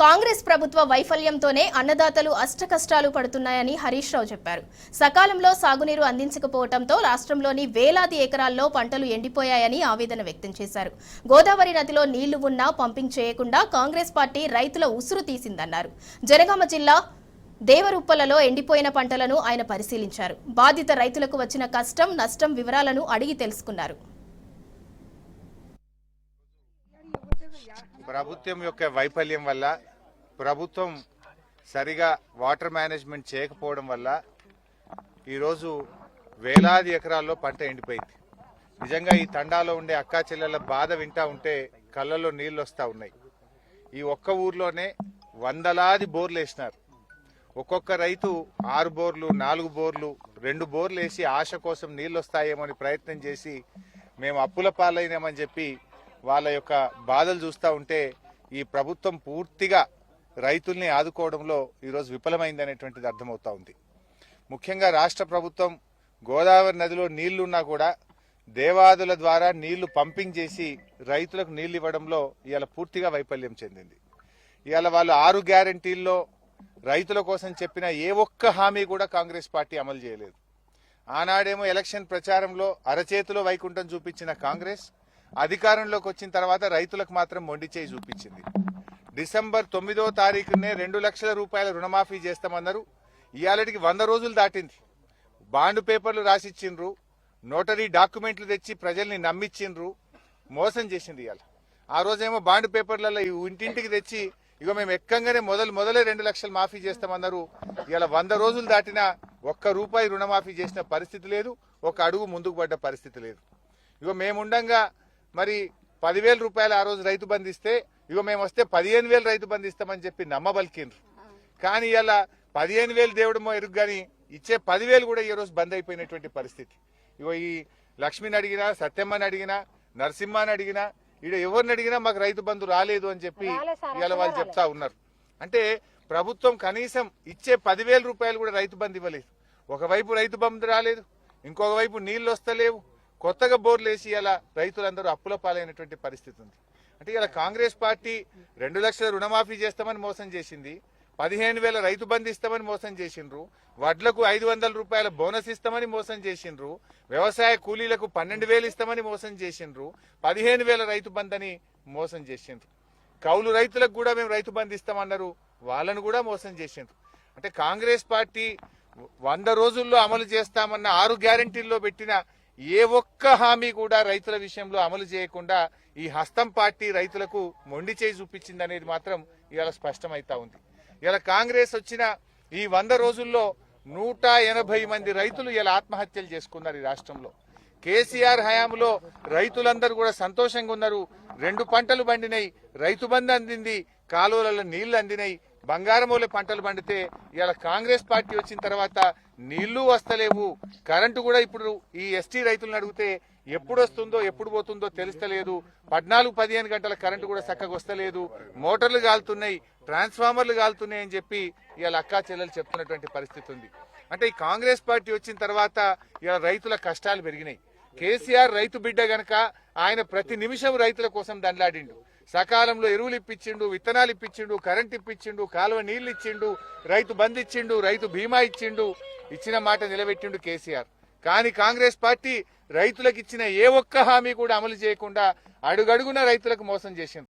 కాంగ్రెస్ ప్రభుత్వ వైఫల్యంతోనే అన్నదాతలు అష్టకష్టాలు పడుతున్నాయని హరీష్ రావు చెప్పారు. సకాలంలో సాగునీరు అందించకపోవడంతో రాష్ట్రంలోని వేలాది ఎకరాల్లో పంటలు ఎండిపోయాయని ఆవేదన వ్యక్తం చేశారు. గోదావరి నదిలో నీళ్లు ఉన్నా పంపింగ్ చేయకుండా కాంగ్రెస్ పార్టీ రైతుల ఉసురు తీసిందన్నారు. జనగామ జిల్లా దేవరుప్పలలో ఎండిపోయిన పంటలను ఆయన పరిశీలించారు. బాధిత రైతులకు వచ్చిన కష్టం నష్టం వివరాలను అడిగి తెలుసుకున్నారు. ప్రభుత్వం యొక్క వైఫల్యం వల్ల, ప్రభుత్వం సరిగా వాటర్ మేనేజ్మెంట్ చేయకపోవడం వల్ల ఈరోజు వేలాది ఎకరాల్లో పంట ఎండిపోయింది. నిజంగా ఈ తండాలో ఉండే అక్కా చెల్లెల బాధ వింటా ఉంటే కళ్ళల్లో నీళ్లు వస్తూ ఉన్నాయి. ఈ ఒక్క ఊర్లోనే వందలాది బోర్లు వేసినారు. ఒక్కొక్క రైతు 6 బోర్లు 4 బోర్లు 2 బోర్లు వేసి ఆశ కోసం నీళ్ళు వస్తాయేమని ప్రయత్నం చేసి మేము అప్పుల పాలైనామని చెప్పి వాళ్ళ యొక్క బాధలు చూస్తూ ఉంటే ఈ ప్రభుత్వం పూర్తిగా రైతుల్ని ఆదుకోవడంలో ఈరోజు విఫలమైందనేటువంటిది అర్థమవుతా ఉంది. ముఖ్యంగా రాష్ట్ర ప్రభుత్వం గోదావరి నదిలో నీళ్లున్నా కూడా దేవాదుల ద్వారా నీళ్లు పంపింగ్ చేసి రైతులకు నీళ్లు ఇవ్వడంలో ఇవాళ పూర్తిగా వైఫల్యం చెందింది. ఇవాళ వాళ్ళు 6 గ్యారంటీల్లో రైతుల కోసం చెప్పిన ఏ ఒక్క హామీ కూడా కాంగ్రెస్ పార్టీ అమలు చేయలేదు. ఆనాడేమో ఎలక్షన్ ప్రచారంలో అరచేతిలో వైకుంఠం చూపించిన కాంగ్రెస్ అధికారంలోకి వచ్చిన తర్వాత రైతులకు మాత్రం మొండి చేయి చూపించింది. డిసెంబర్ 9వ తారీఖునే 2 లక్షల రూపాయల రుణమాఫీ చేస్తామన్నారు. ఇవాళకి 100 రోజులు దాటింది. బాండ్ పేపర్లు రాసిచ్చిండ్రు, నోటరీ డాక్యుమెంట్లు తెచ్చి ప్రజల్ని నమ్మిచ్చిండ్రు, మోసం చేసింది. ఇవాళ ఆ రోజేమో బాండ్ పేపర్లలో ఇంటింటికి తెచ్చి ఇక మేము ఎక్కంగానే మొదలే 2 లక్షలు మాఫీ చేస్తామన్నారు. ఇలా 100 రోజులు దాటినా ఒక్క రూపాయి రుణమాఫీ చేసిన పరిస్థితి లేదు, ఒక అడుగు ముందుకు పడ్డ పరిస్థితి లేదు. ఇగో మేముండంగా మరి 10,000 రూపాయలు ఆ రోజు రైతు బంధిస్తే ఇగో మేము వస్తే 15,000 రైతు బంధిస్తామని చెప్పి నమ్మబలికిండ్రు. కానీ ఇలా 15,000 దేవుడమో ఎరుగు కానీ ఇచ్చే 10,000 కూడా ఈ రోజు బంద్ అయిపోయినటువంటి పరిస్థితి. ఇగో ఈ లక్ష్మిని అడిగినా, సత్యమ్మని అడిగినా, నరసింహని అడిగినా, ఈడ ఎవరిని అడిగినా మాకు రైతు బంధు రాలేదు అని చెప్పి ఇవాళ వాళ్ళు చెప్తా ఉన్నారు. అంటే ప్రభుత్వం కనీసం ఇచ్చే 10,000 రూపాయలు కూడా రైతు బంధు ఇవ్వలేదు. ఒకవైపు రైతు బంధు రాలేదు, ఇంకొక వైపు నీళ్లు వస్తలేవు, కొత్తగా బోర్లు వేసి ఇలా రైతులందరూ అప్పుల పాలైనటువంటి పరిస్థితి ఉంది. అంటే ఇలా కాంగ్రెస్ పార్టీ 2 లక్షల రుణమాఫీ చేస్తామని మోసం చేసింది, 15,000 రైతు బంధు ఇస్తామని మోసం చేసిండ్రు, వడ్లకు 500 రూపాయల బోనస్ ఇస్తామని మోసం చేసిండ్రు, వ్యవసాయ కూలీలకు 12,000 ఇస్తామని మోసం చేసిండ్రు, 15,000 రైతు బంధు అని మోసం చేసిండ్రు. కౌలు రైతులకు కూడా మేము రైతు బంధు ఇస్తామన్నారు, వాళ్ళను కూడా మోసం చేసిండ్రు. అంటే కాంగ్రెస్ పార్టీ 100 రోజుల్లో అమలు చేస్తామన్న 6 గ్యారంటీల్లో పెట్టిన ఏ ఒక్క హామీ కూడా రైతుల విషయంలో అమలు చేయకుండా ఈ హస్తం పార్టీ రైతులకు మొండి చేయి చూపించింది అనేది మాత్రం ఇవాళ స్పష్టమైతా ఉంది. ఇలా కాంగ్రెస్ వచ్చిన ఈ 100 రోజుల్లో 180 మంది రైతులు ఇలా ఆత్మహత్యలు చేసుకున్నారు. ఈ రాష్ట్రంలో కేసీఆర్ హయాంలో రైతులందరూ కూడా సంతోషంగా ఉన్నారు. 2 పంటలు పండినాయి, రైతు బంధు అందింది, కాలువలలో నీళ్లు అందినాయి, బంగారమూలె పంటలు పండితే ఇలా కాంగ్రెస్ పార్టీ వచ్చిన తర్వాత నీళ్లు వస్తలేవు, కరెంటు కూడా ఇప్పుడు ఈ ఎస్టీ రైతులను అడిగితే ఎప్పుడు వస్తుందో ఎప్పుడు పోతుందో తెలుస్తలేదు, 14-15 గంటల కరెంటు కూడా చక్కగా వస్తలేదు, మోటార్లు కాలుతున్నాయి, ట్రాన్స్ఫార్మర్లు కాలుతున్నాయి అని చెప్పి ఇవాళ అక్కా చెల్లెలు చెప్తున్నటువంటి పరిస్థితి ఉంది. అంటే ఈ కాంగ్రెస్ పార్టీ వచ్చిన తర్వాత ఇలా రైతుల కష్టాలు పెరిగినాయి. కేసీఆర్ రైతు బిడ్డ గనక ఆయన ప్రతి నిమిషం రైతుల కోసం దండాడిండు. సకాలంలో ఎరువులు ఇప్పించిండు, విత్తనాలు ఇప్పించిండు, కరెంట్ ఇప్పించిండు, కాలువ నీళ్లు ఇచ్చిండు, రైతు బంధు ఇచ్చిండు, రైతు బీమా ఇచ్చిండు, ఇచ్చిన మాట నిలబెట్టిండు కేసీఆర్. కానీ కాంగ్రెస్ పార్టీ రైతులకు ఇచ్చిన ఏ ఒక్క హామీ కూడా అమలు చేయకుండా అడుగడుగున రైతులకు మోసం చేసింది.